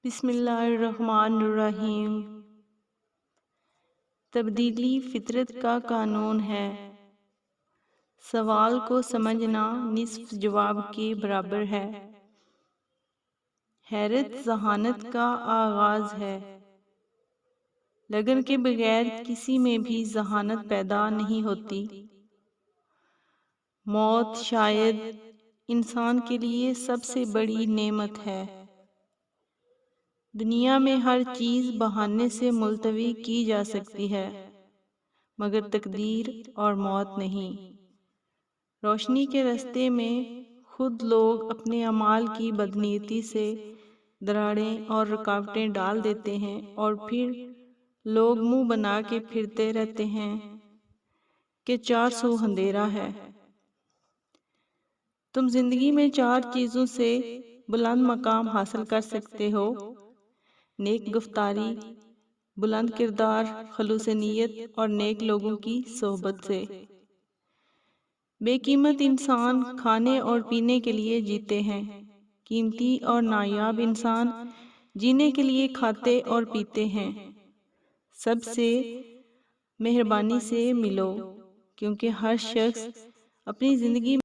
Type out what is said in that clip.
بسم اللہ الرحمن الرحیم۔ تبدیلی فطرت کا قانون ہے۔ سوال کو سمجھنا نصف جواب کے برابر ہے۔ حیرت ذہانت کا آغاز ہے۔ لگن کے بغیر کسی میں بھی ذہانت پیدا نہیں ہوتی۔ موت شاید انسان کے لیے سب سے بڑی نعمت ہے۔ دنیا میں ہر چیز بہانے سے ملتوی کی جا سکتی ہے، مگر تقدیر اور موت نہیں۔ روشنی کے راستے میں خود لوگ اپنے اعمال کی بدنیتی سے دراڑیں اور رکاوٹیں ڈال دیتے ہیں، اور پھر لوگ منہ بنا کے پھرتے رہتے ہیں کہ چار سو اندھیرا ہے۔ تم زندگی میں چار چیزوں سے بلند مقام حاصل کر سکتے ہو: نیک گفتاری، بلند کردار، خلوص نیت اور نیک لوگوں کی صحبت سے۔ بے قیمت انسان کھانے اور پینے کے لیے جیتے ہیں، قیمتی اور نایاب انسان جینے کے لیے کھاتے اور پیتے ہیں۔ سب سے مہربانی سے ملو، کیونکہ ہر شخص اپنی زندگی